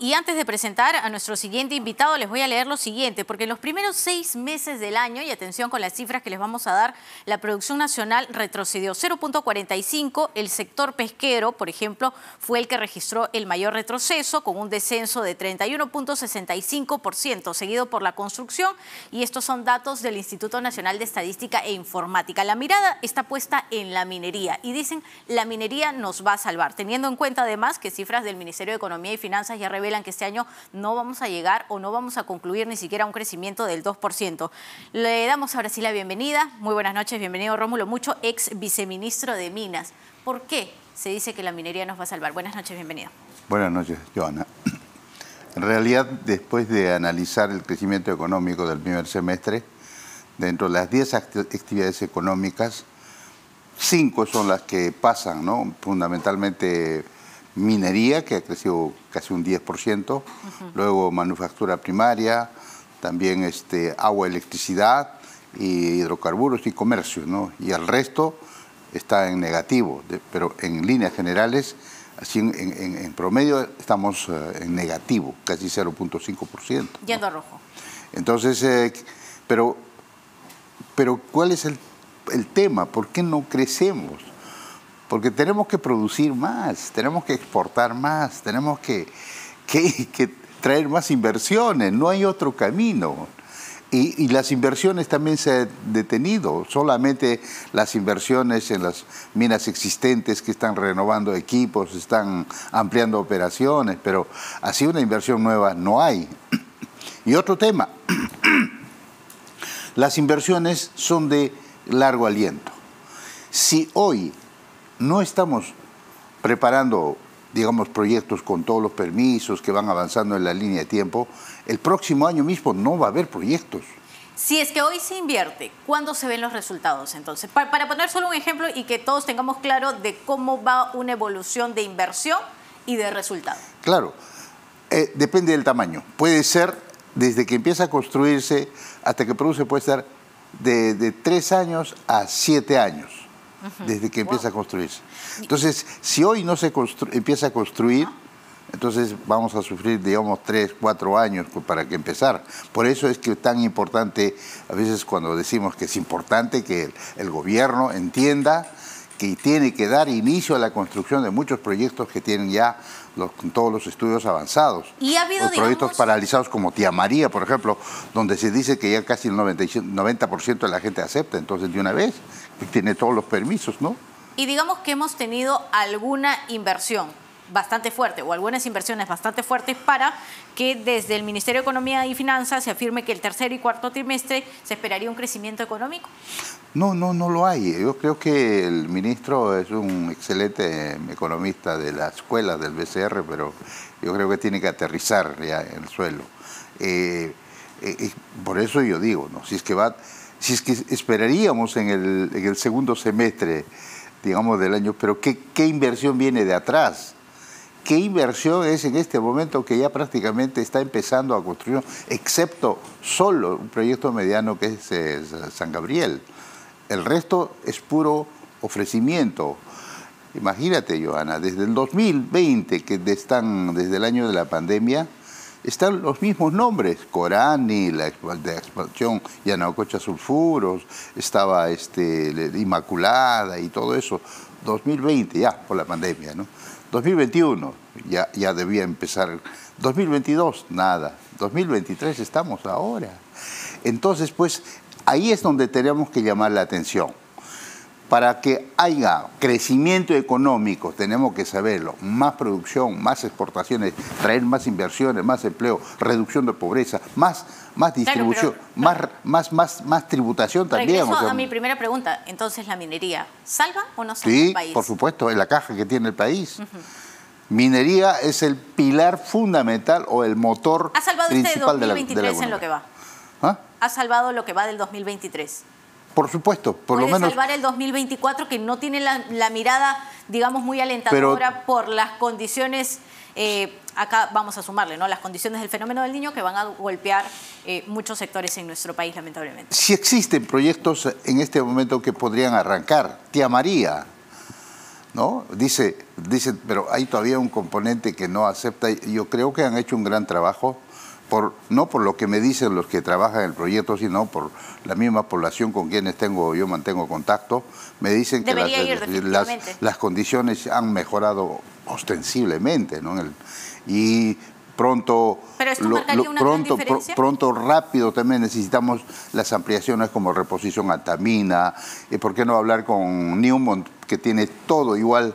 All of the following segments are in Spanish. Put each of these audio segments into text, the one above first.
Y antes de presentar a nuestro siguiente invitado, les voy a leer lo siguiente, porque en los primeros 6 meses del año, y atención con las cifras que les vamos a dar, la producción nacional retrocedió 0,45. El sector pesquero, por ejemplo, fue el que registró el mayor retroceso, con un descenso de 31,65%, seguido por la construcción, y estos son datos del Instituto Nacional de Estadística e Informática. La mirada está puesta en la minería, y dicen, la minería nos va a salvar, teniendo en cuenta además que cifras del Ministerio de Economía y Finanzas ya revelan que este año no vamos a llegar o no vamos a concluir ni siquiera un crecimiento del 2%. Le damos ahora sí la bienvenida. Muy buenas noches, bienvenido Rómulo Mucho, ex viceministro de Minas. ¿Por qué se dice que la minería nos va a salvar? Buenas noches, bienvenido. Buenas noches, Joana. En realidad, después de analizar el crecimiento económico del primer semestre, dentro de las 10 actividades económicas, 5 son las que pasan, ¿no? Fundamentalmente minería, que ha crecido casi un 10%, luego manufactura primaria, también agua, electricidad, y hidrocarburos y comercio, ¿no? Y el resto está en negativo, pero en líneas generales, así en promedio estamos en negativo, casi 0,5%. Yendo a rojo. Entonces, pero ¿cuál es el tema? ¿Por qué no crecemos? Porque tenemos que producir más, tenemos que exportar más, tenemos que traer más inversiones, no hay otro camino. Y las inversiones también se han detenido, solamente las inversiones en las minas existentes que están renovando equipos, están ampliando operaciones, pero así una inversión nueva no hay. Y otro tema, las inversiones son de largo aliento. Si hoy no estamos preparando, digamos, proyectos con todos los permisos que van avanzando en la línea de tiempo, el próximo año mismo no va a haber proyectos. Si es que hoy se invierte, ¿cuándo se ven los resultados entonces? Para poner solo un ejemplo y que todos tengamos claro de cómo va una evolución de inversión y de resultado. Claro, depende del tamaño. Puede ser desde que empieza a construirse hasta que produce, puede ser de 3 años a 7 años. Desde que empieza a construirse. Entonces, si hoy no se empieza a construir, entonces vamos a sufrir, digamos, 3, 4 años para que empezar. Por eso es que es tan importante, a veces cuando decimos que es importante que el gobierno entienda que tiene que dar inicio a la construcción de muchos proyectos que tienen ya todos los estudios avanzados. Y ha habido, proyectos paralizados como Tía María, por ejemplo, donde se dice que ya casi el 90% de la gente acepta, entonces de una vez tiene todos los permisos, ¿no? Y digamos que hemos tenido alguna inversión bastante fuerte o algunas inversiones bastante fuertes para que desde el Ministerio de Economía y Finanzas se afirme que el tercer y cuarto trimestre se esperaría un crecimiento económico. No lo hay. Yo creo que el ministro es un excelente economista de la escuela del BCR, pero yo creo que tiene que aterrizar ya en el suelo. Por eso yo digo, ¿no? Si es que esperaríamos en el segundo semestre, digamos, del año, pero ¿qué inversión viene de atrás? ¿Qué inversión es en este momento que ya prácticamente está empezando a construir, excepto solo un proyecto mediano que es San Gabriel? El resto es puro ofrecimiento. Imagínate, Joana, desde el 2020, desde el año de la pandemia, están los mismos nombres, Corani, la expansión Yanacocha Sulfuros, estaba Inmaculada y todo eso. 2020 ya, por la pandemia, ¿no? 2021 ya debía empezar. 2022 nada. 2023 estamos ahora. Entonces, pues, ahí es donde tenemos que llamar la atención. Para que haya crecimiento económico, tenemos que saberlo, más producción, más exportaciones, traer más inversiones, más empleo, reducción de pobreza, más distribución, claro, más tributación también. Regreso a mi primera pregunta, entonces, ¿la minería salva o no salva el país? Sí, por supuesto, es la caja que tiene el país. Minería es el pilar fundamental o el motor principal de la economía. ¿Ha salvado usted 2023 en lo que va? ¿Ah? ¿Ha salvado lo que va del 2023? Por supuesto, por lo menos. ¿Puede salvar el 2024 que no tiene la mirada, digamos, muy alentadora por las condiciones, acá vamos a sumarle, ¿no? Las condiciones del fenómeno del Niño que van a golpear muchos sectores en nuestro país, lamentablemente? Si existen proyectos en este momento que podrían arrancar, Tía María, ¿no? Dice, pero hay todavía un componente que no acepta. Yo creo que han hecho un gran trabajo, no por lo que me dicen los que trabajan en el proyecto, sino por la misma población con quienes yo mantengo contacto. Me dicen que las condiciones han mejorado ostensiblemente, ¿no? Y pronto, ¿pero esto marcaría una gran diferencia? Pronto, rápido, también necesitamos las ampliaciones como reposición Altamina. ¿Por qué no hablar con Newmont, que tiene todo igual,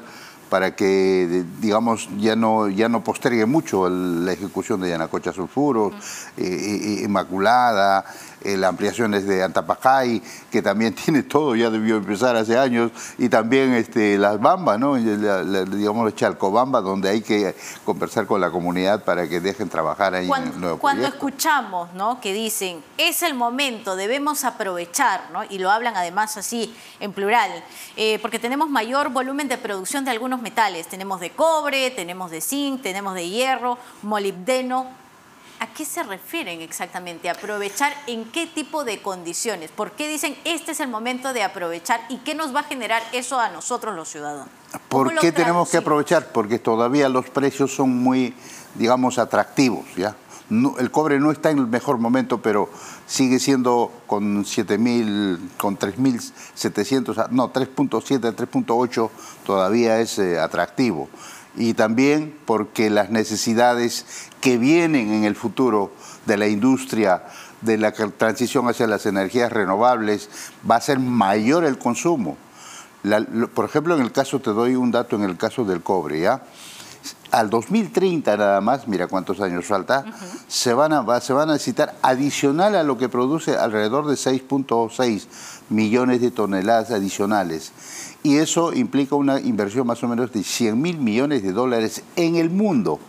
para que, digamos, ya no postergue mucho la ejecución de Yanacocha Sulfuros, Inmaculada, las ampliaciones de Antapacay, que también tiene todo, ya debió empezar hace años, y también Las Bambas, ¿no? Digamos, Chalcobamba, donde hay que conversar con la comunidad para que dejen trabajar ahí en el nuevo Cuando proyecto. Escuchamos, ¿no?, que dicen, es el momento, debemos aprovechar, ¿no?, y lo hablan además así en plural, porque tenemos mayor volumen de producción de algunos metales, tenemos de cobre, tenemos de zinc, tenemos de hierro, molibdeno. ¿A qué se refieren exactamente? ¿Aprovechar en qué tipo de condiciones? ¿Por qué dicen este es el momento de aprovechar y qué nos va a generar eso a nosotros los ciudadanos? ¿Por qué tenemos que aprovechar? Porque todavía los precios son muy, digamos, atractivos, ¿ya? No, el cobre no está en el mejor momento, pero sigue siendo con 3.700, no, 3.7, 3.8 todavía es atractivo. Y también porque las necesidades que vienen en el futuro de la industria, de la transición hacia las energías renovables, va a ser mayor el consumo. Por ejemplo, en el caso, te doy un dato en el caso del cobre, ¿ya? Al 2030 nada más, mira cuántos años falta, se van a necesitar, adicional a lo que produce, alrededor de 6.6 millones de toneladas adicionales. Y eso implica una inversión más o menos de 100.000 millones de dólares en el mundo.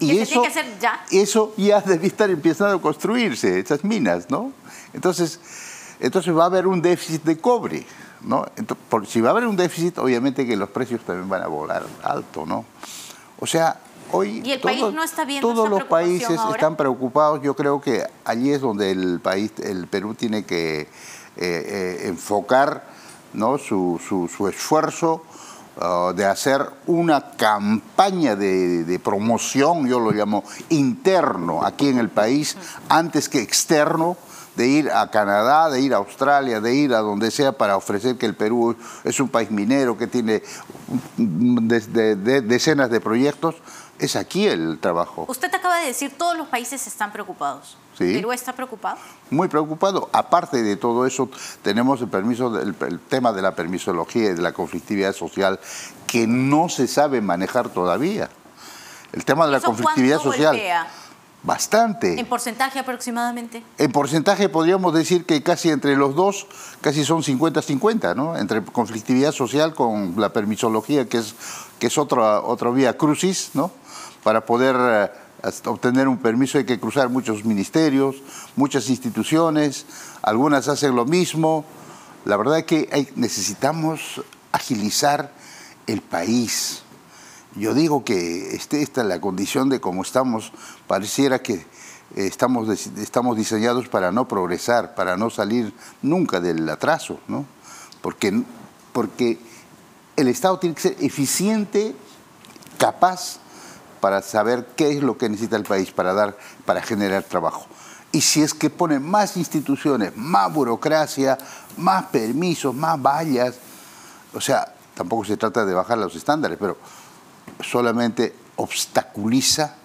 Y eso tiene que hacer ya. Eso ya debe estar empezando a construirse, esas minas, ¿no? Entonces va a haber un déficit de cobre, ¿no? Entonces, si va a haber un déficit, obviamente que los precios también van a volar alto, ¿no? O sea, hoy ¿Y el país no está viendo todos los países ahora? están preocupados. Yo creo que allí es donde el Perú tiene que enfocar, ¿no?, su esfuerzo de hacer una campaña de promoción, yo lo llamo interno, aquí en el país, antes que externo, de ir a Canadá, de ir a Australia, de ir a donde sea para ofrecer que el Perú es un país minero que tiene decenas de proyectos. Es aquí el trabajo. Usted acaba de decir, todos los países están preocupados. Sí. ¿Perú está preocupado? Muy preocupado. Aparte de todo eso, tenemos el tema de la permisología y de la conflictividad social, que no se sabe manejar todavía. El tema de la conflictividad social. Golpea? Bastante. ¿En porcentaje aproximadamente? En porcentaje podríamos decir que casi entre los dos, casi son 50-50, ¿no? Entre conflictividad social con la permisología, que es otra vía crucis, ¿no? Para poder obtener un permiso hay que cruzar muchos ministerios, muchas instituciones, algunas hacen lo mismo. La verdad es que necesitamos agilizar el país. Yo digo que esta es la condición de cómo estamos. Pareciera que estamos diseñados para no progresar, para no salir nunca del atraso, ¿no? Porque el Estado tiene que ser eficiente, capaz, para saber qué es lo que necesita el país para generar trabajo. Y si es que pone más instituciones, más burocracia, más permisos, más vallas, o sea, tampoco se trata de bajar los estándares, pero solamente obstaculiza,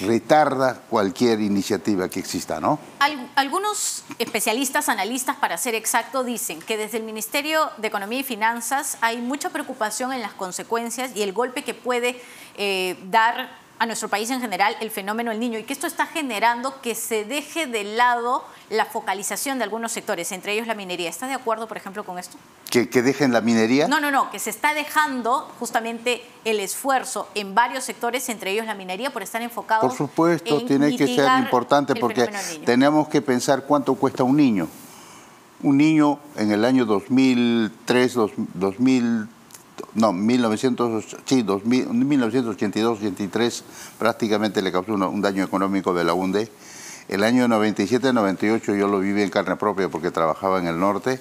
retarda cualquier iniciativa que exista, ¿no? Algunos especialistas, analistas, para ser exacto, dicen que desde el Ministerio de Economía y Finanzas hay mucha preocupación en las consecuencias y el golpe que puede dar a nuestro país en general el fenómeno El Niño, y que esto está generando que se deje de lado la focalización de algunos sectores, entre ellos la minería. ¿Está de acuerdo, por ejemplo, con esto? ¿Que dejen la minería? No, que se está dejando justamente el esfuerzo en varios sectores, entre ellos la minería, por estar enfocados. Por supuesto, tiene que ser importante, porque tenemos que pensar cuánto cuesta un niño. Un niño en el año 1982-83 prácticamente le causó un daño económico de la UNDE. El año 97-98 yo lo viví en carne propia porque trabajaba en el norte.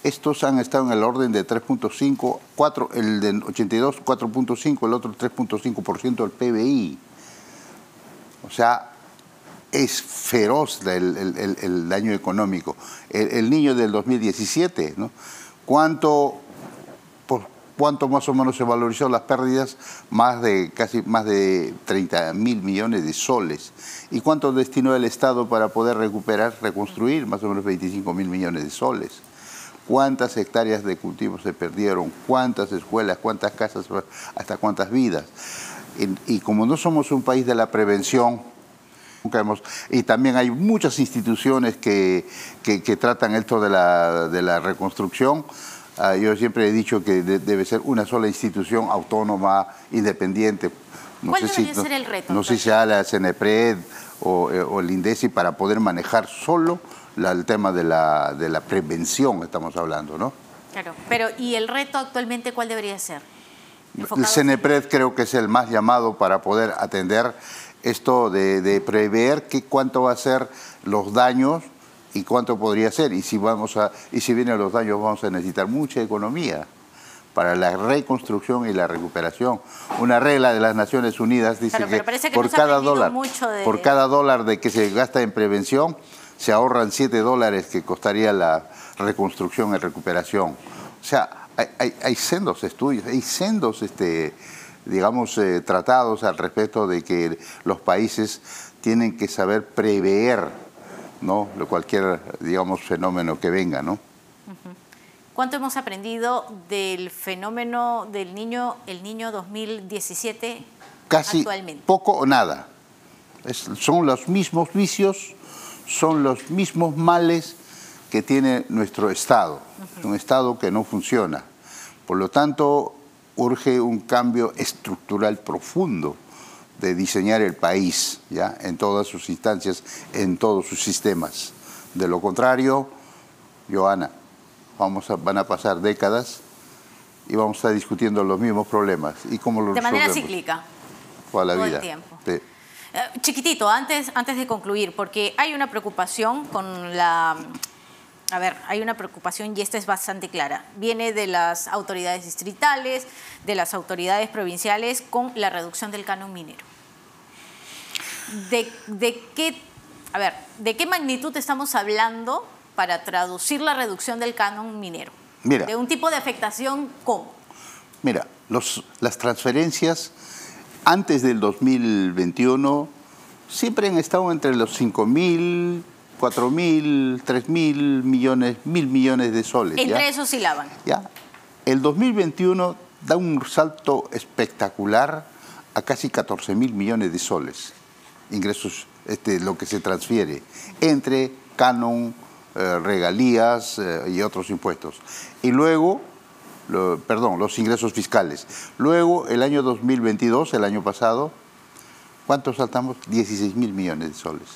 estos han estado en el orden de 3.5, 4, el del 82, 4.5, el otro 3.5% del PBI. O sea, es feroz el daño económico. El niño del 2017, ¿no? ¿Cuánto más o menos se valorizó las pérdidas? Casi más de 30.000 millones de soles. ¿Y cuánto destinó el Estado para poder reconstruir? Más o menos 25.000 millones de soles. ¿Cuántas hectáreas de cultivos se perdieron? ¿Cuántas escuelas? ¿Cuántas casas? ¿Hasta cuántas vidas? Y como no somos un país de la prevención, y también hay muchas instituciones que tratan esto de la reconstrucción. Yo siempre he dicho que debe ser una sola institución autónoma, independiente. ¿Cuál debería ser el reto? No sé si sea la CENEPRED o el INDECI para poder manejar solo el tema de la prevención, estamos hablando, ¿no? Claro, pero ¿y el reto actualmente cuál debería ser? El CENEPRED creo que es el más llamado para poder atender esto de prever cuánto va a ser los daños y cuánto podría ser. Y si vienen los daños, vamos a necesitar mucha economía para la reconstrucción y la recuperación. Una regla de las Naciones Unidas dice que por cada dólar de que se gasta en prevención, se ahorran $7 que costaría la reconstrucción y recuperación. O sea, hay sendos estudios, hay sendos digamos, tratados al respecto de que los países tienen que saber prever, ¿no?, cualquier, digamos, fenómeno que venga, ¿no? ¿Cuánto hemos aprendido del fenómeno del niño 2017 Casi actualmente? Poco o nada. Son los mismos vicios, son los mismos males que tiene nuestro Estado. Un Estado que no funciona. Por lo tanto, urge un cambio estructural profundo de diseñar el país, ¿ya?, en todas sus instancias, en todos sus sistemas. De lo contrario, Joana, van a pasar décadas y vamos a estar discutiendo los mismos problemas. ¿Y cómo los resolvemos? De manera cíclica. Toda la vida. El tiempo. Sí. Chiquitito, antes de concluir, porque hay una preocupación con la... A ver, hay una preocupación y esta es bastante clara. Viene de las autoridades distritales, de las autoridades provinciales con la reducción del canon minero. ¿De qué magnitud estamos hablando para traducir la reducción del canon minero? Mira, ¿De un tipo de afectación cómo? Mira, las transferencias antes del 2021 siempre han estado entre los 5.000, 4.000, 3.000 millones, 1.000 millones de soles. Entre esos oscilaban. ¿Ya? El 2021 da un salto espectacular a casi 14.000 millones de soles. Ingresos, lo que se transfiere entre canon, regalías y otros impuestos. Y luego, los ingresos fiscales. Luego, el año 2022, el año pasado, ¿cuánto saltamos? 16.000 millones de soles.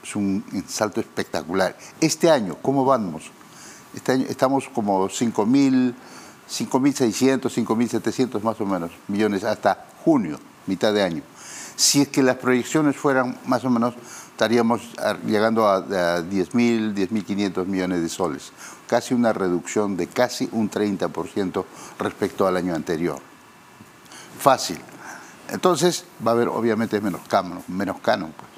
Es un salto espectacular. Este año, ¿cómo vamos? Este año estamos como 5.600, 5.700 más o menos millones hasta junio, mitad de año. Si es que las proyecciones fueran más o menos, estaríamos llegando a 10.000, 10.500 millones de soles. Casi una reducción de casi un 30% respecto al año anterior. Fácil. Entonces va a haber obviamente menos canon. Pues.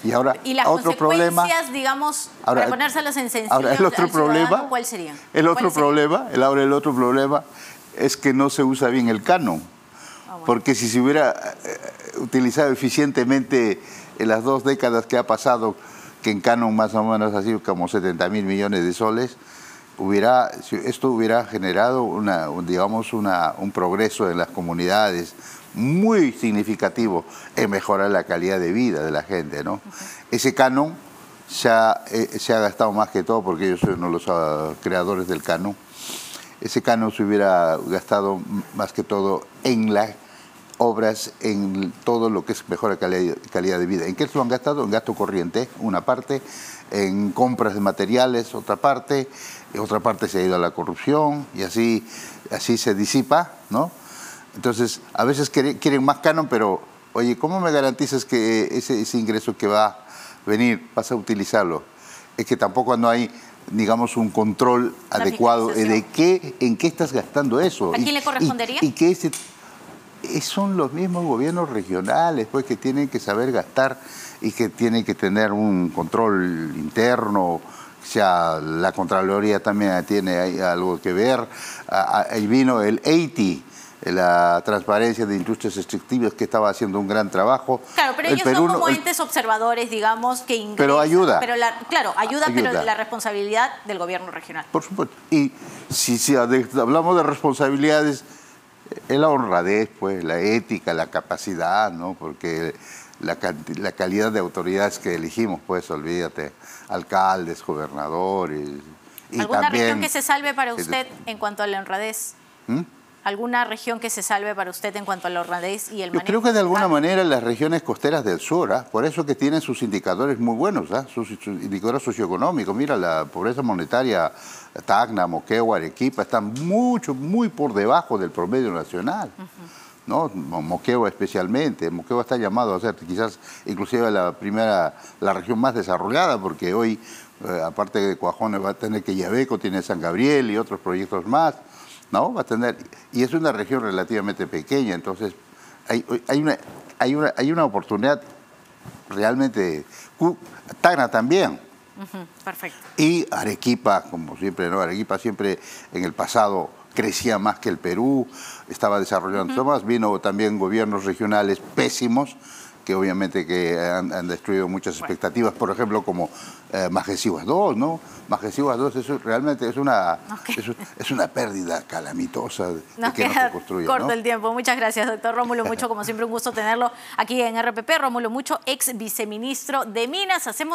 Y ahora las otro problema, digamos, para ponérselos en sencillo, ahora el otro problema, ¿cuál sería? El otro problema es que no se usa bien el canon. Bueno. Porque si se hubiera utilizado eficientemente en las 2 décadas que ha pasado, que en canon más o menos así como 70.000 millones de soles, esto hubiera generado un progreso en las comunidades muy significativo en mejorar la calidad de vida de la gente, ¿no? Ese canon se ha gastado más que todo, porque yo soy uno de los creadores del canon. Ese canon se hubiera gastado más que todo en las obras, en todo lo que es mejora calidad de vida. ¿En qué se lo han gastado? En gasto corriente, una parte, en compras de materiales, otra parte se ha ido a la corrupción y así se disipa, ¿no? Entonces, a veces quieren más canon, pero, oye, ¿cómo me garantizas que ese ingreso que va a venir vas a utilizarlo? Es que tampoco no hay digamos, un control adecuado de en qué estás gastando eso. ¿A quién le correspondería? Y que son los mismos gobiernos regionales, pues, que tienen que saber gastar y que tienen que tener un control interno. O sea, la Contraloría también tiene ahí algo que ver. Ahí vino el EITI, la Transparencia de Industrias Extractivas, que estaba haciendo un gran trabajo. Claro, pero ellos son como entes observadores, digamos, que ingresan. Pero ayuda. Pero ayuda, pero la responsabilidad del gobierno regional. Por supuesto. Y si hablamos de responsabilidades, es la honradez, pues, la ética, la capacidad, ¿no? Porque la calidad de autoridades que elegimos, pues, olvídate, alcaldes, gobernadores. Y ¿Alguna también, región que se salve para usted en cuanto a la honradez? ¿Alguna región que se salve para usted en cuanto a la honradez y el manejo? Yo creo que de alguna manera las regiones costeras del sur, por eso que tienen sus indicadores muy buenos, sus indicadores socioeconómicos. Mira, la pobreza monetaria, Tacna, Moquegua, Arequipa, están muy por debajo del promedio nacional. ¿No? Moquegua especialmente. Moquegua está llamado a ser quizás inclusive la región más desarrollada, porque hoy, aparte de Cuajones, va a tener Quellaveco, tiene San Gabriel y otros proyectos más. ¿No? Va a tener, y es una región relativamente pequeña, entonces hay una oportunidad realmente. Tacna también. Perfecto. Y Arequipa, como siempre, ¿no? Arequipa siempre en el pasado crecía más que el Perú, estaba desarrollando más. Vino también gobiernos regionales pésimos, que obviamente que han destruido muchas expectativas, por ejemplo, como Majesiguas 2, ¿no? Majesiguas 2 realmente es una pérdida calamitosa de que no se construye. Corto, ¿no? el tiempo. Muchas gracias, doctor Rómulo Mucho. Como siempre, un gusto tenerlo aquí en RPP. Rómulo Mucho, ex viceministro de Minas. Hacemos